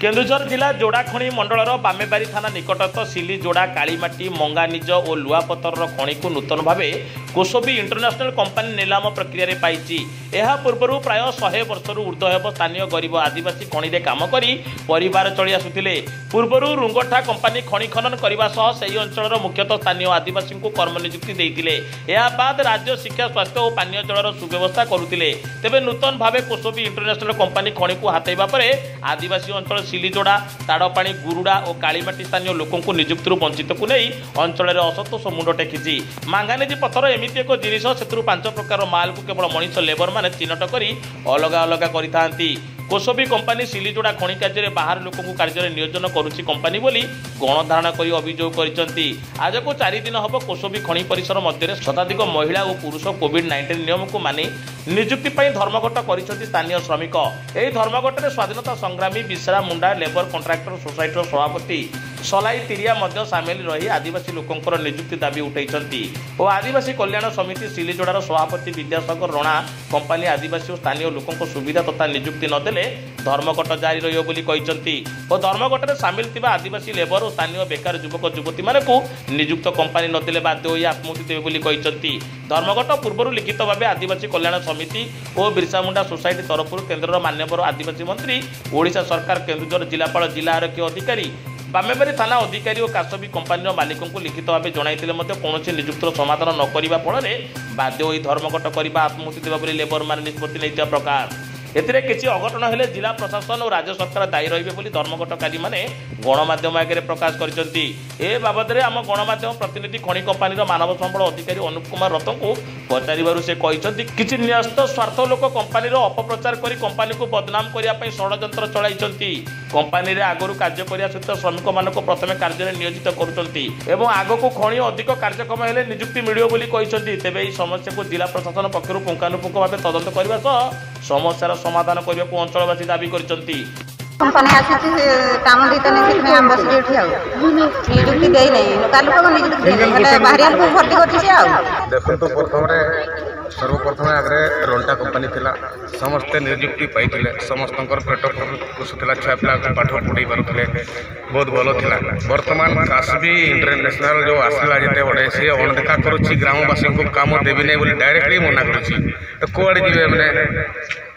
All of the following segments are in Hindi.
केन्दुझर जिला जोड़ाखणी मंडलर बामेबारी थाना निकटस्थ सिली जोड़ा कालीमाटी मंगानिज और लुआपतर खणी को नूतन भाव कोसोबी इंटरनेशनल कंपानी नीलाम प्रक्रिया रे पाइछि। एहा पूर्वरु प्राय 100 वर्षर ऊर्ध्व हेब स्थानीय गरीब आदिवासी खणी रे काम करी परिवार चली आसुथिले। पूर्वरु रुंगठा कंपानी खणी खनन करबा सह सेही अंचलर मुख्यतः स्थानीय आदिवासी को कर्म नियुक्ति देइतिले। एहा बाद राज्य शिक्षा स्वास्थ्य और पानीय जलर सुव्यवस्था करुथिले। तेबे नूतन भाव कोसोबी इंटरनेशनल कंपानी खणी को हातेबा परे आदिवासी अंचल सिलीजोड़ा ताड़पाणी गुरुड़ा और कालीमाटी स्थानीय लोकों नियुक्ति वंचित को नहीं अंचल में असंतोष मुंड टेकी। मांगानिज पत्थर एमती एक जिनिस से 5 प्रकार माल को केवल मनीष लेबर मैंने चिन्हट कर अलग अलग करती। कोसोबी कंपानी सिलीजोड़ा खणी कार्य बाहर लोक कार्य नियोजन करुच्ची कंपानी बोली गणधारणा कर अभियोग करती। आज को 4 दिन हम कोसोबी खणी परिसर मध्य शताधिक महिला और पुरुष कोविड-19 नियम को मानि नियुक्ति धर्मघट कर स्थानीय श्रमिक। यह धर्मघट में स्वाधीनता संग्रामी बिश्रा मुंडा लेबर कंट्राक्टर सोसाइटर सभापति सलाई तिरिया सामिल रही आदिवासी लोकंर नियुक्ति दाबी उठाई और आदिवासी कल्याण समिति सिलीजोड़ार सभापति विद्यासागर रणा कंपानी आदिवासी और स्थानीय लोकों सुविधा तथा नियुक्ति नदेले धर्मघट जारी रही। धर्मघट में सामिल थिबा आदिवासी लेबर और स्थानीय बेकार युवक युवती मानू नियुक्त कंपानी नदेले बाध्य होई आत्महत्या देवे बोली कहिसंती। धर्मघट पूर्व लिखित भाव आदिवासी कल्याण समिति और बिरसा मुंडा सोसाइटी तरफ केन्द्र मान्यवर आदिवासी मंत्री ओडिशा सरकार केन्दुझर जिलापाल जिला आरक्षी अधिकारी बामेबारी थाना अधिकारी और कासबी कंपानी मालिकों को लिखित भाव जणाइले कौन नियुक्तिर समाधान न करने फल बाध्य होई धर्मघट करने आत्महत्या देवा बोली लेबर मान निष्पत्ति नहीं प्रकार। एथिरे किसी अघटन हेले जिला प्रशासन और राज्य सरकार दायी रहिबे बोली धर्मघटकारी माने गणमाध्यम आगे प्रकाश करछंती। ए बाबद रे आम गणमाध्यम प्रतिनिधि खणी कंपानी मानव संबल अधिकारी अनुप कुमार रथ को पचारिबारु से कहिसंती किछि न्यस्त स्वार्थ लोक कंपानी अपप्रचार करी कंपानी को बदनाम करिया पई षडयंत्र चलाइछंती। कंपानी रे आगरु कार्य करिया सहित श्रमिक मानक प्रथमे कार्य नियोजित करुछंती एवं आगको खणी अधिक कार्यक्रम हेले नियुक्ति मिलियो बोली कहिसंती। तेबे एही समस्या को जिला प्रशासन पक्षरु पुंखानुपुंख भाव तदंत करबा सह समस्यार समाधान करने को अंचलवासी दाबी करछंती। कंपनी आसी काम देते नहीं से हम बस जेठी आउ नियुक्ति देई नहीं लोकल को नियुक्ति देई मतलब बाहरिया को भर्ती करछि से आउ देखन तो प्रथम रे सर्वप्रथम आगे रंटा कंपनी थिला समस्त नियुक्ति पाइथिले समस्तंकर पेट पोषुथिला छुआ पिला पाठ पढ़ाई पारुथिले बहुत भलो थिला। वर्तमान कासबी इंटरनेशनल जो आसला जेते बडे से अनदेखा करूछि ग्रामवासी को काम देबी नै बोली डायरेक्टली मना करूछि। तो कोआडे जिवे माने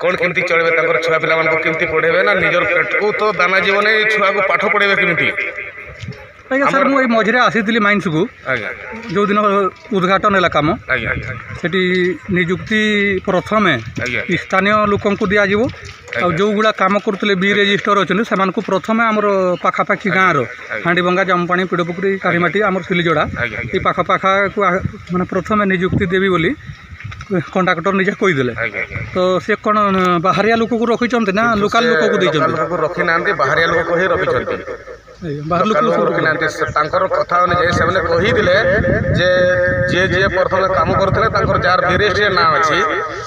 कौन केमती चलबे ताकर छुआ पिला मानको केमती पढेबे ना निजर पेट को तो दाना जीवन छुआ को पाठ पढ़ेबे केमती। सर मुझे मझे आसी माइंस को जो दिन उद्घाटन है कम से नियुक्ति प्रथम स्थानीय लोक दिज्व और जो गुड़ा कम करुले बी रेजिस्टर अच्छे से प्रथम आम पाखापाखि गाँव हांडीबंगा जमपाणी पिड़पुकुरी कालीमाटी आम सिलीजोड़ा ये पाखापाखा को मैंने प्रथम नियुक्ति देवी बोली कंडक्टर निजे कहीदे। तो सी कौन बाहरिया लोक को रखी ना लोकल लोक को रखी ना बाहरिया लोक ही रखी कथा अनुजाई से कहीदे जे जे प्रथम कम करते जार रेजिस्टर ना अच्छी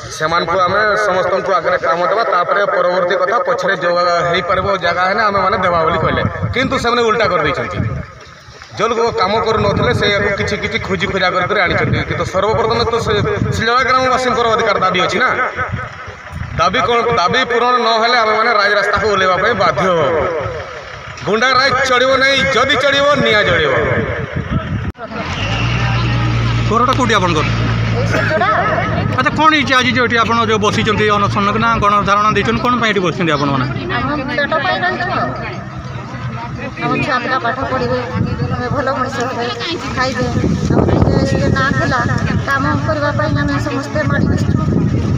से आम समस्त को आगे कम देवा परवर्ती कथा पछरे जो हो पार जगह है आम मैंने देवा कहले किंतु से उल्टा कर देइछंती। जो लोग कम करुन से किसी किसी खोजी खोजा कर आनी कि सर्वप्रथम तो सिलवा ग्रामवासी अधिकार दाबी अच्छी ना दाबी कौन दाबी पूरण न आम मैंने राज रास्ता को ओल्लैवा बाध्य हो गुंडा राज चढ़ो नहीं जदि चढ़ो निआ जड़ो। घरटा कौटी आप अच्छा कौन ही आज जो आप जो बसी अनशन ना गणधारणा देते कौन बस हम छुआ पिला पाठ पढ़े भल मनीष हे खाइबे ना कम करने समस्ते माड़ी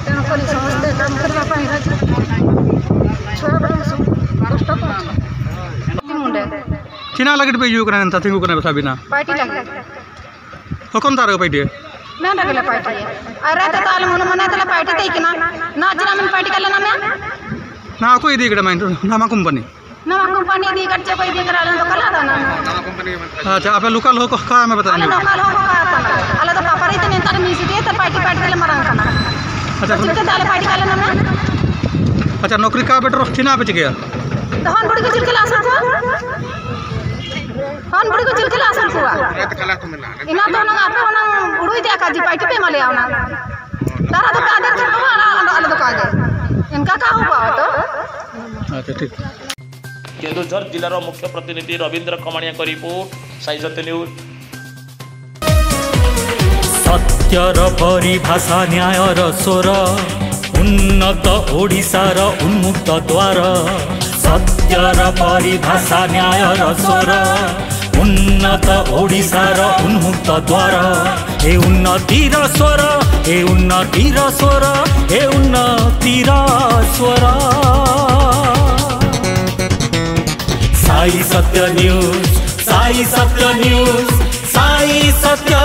तेणुक समस्ते कम करने छुआ कष्ट चिना लगे पे यू करना थी को साबिना पार्टी लगे हो कौन तार पार्टी ना लगले पार्टी अरे तो ताल मन मना तला पार्टी तई ना ना जना मन पार्टी कला ना ना कोई दी माइंड नामा कंपनी नवा कंपनी दी कच्चे कोई दी करा तो कला था ना नवा कंपनी। अच्छा आप लोकल हो का मैं बता नहीं लोकल हो का अला तो पापा रे तने तार मिसी दे तो पार्टी पार्टी ले मरन खाना अच्छा तो ताले पार्टी कला ना अच्छा नौकरी का बेटर चिना पे गया तो हन बड़ी को चिलकला आसन को हन बड़ी को चिलकला आसन को तो कला तो मिला इना तो ना आपे ना उड़ुई दे का जी पार्टी पे मले आवना तारा तो कादर छको अला तो कागे इनका का हो पाओ तो अच्छा ठीक। केन्दुझर जिलार मुख्य प्रतिनिधि रवींद्र कमाणिया को रिपोर्ट साई सत्य न्यूज। सत्यर परिभाषा न्यायर स्वर उन्नत ओडिशार उन्मुक्त द्वार सत्यर परिभाषा न्यायर स्वर उन्नत ओडिशार उन्मुक्त द्वार ए उन्नतिर स्वर ए उन्नतिर स्वर ए उन्नतिर स्वर साई सत्य न्यूज साई सत्य न्यूज साई सत्य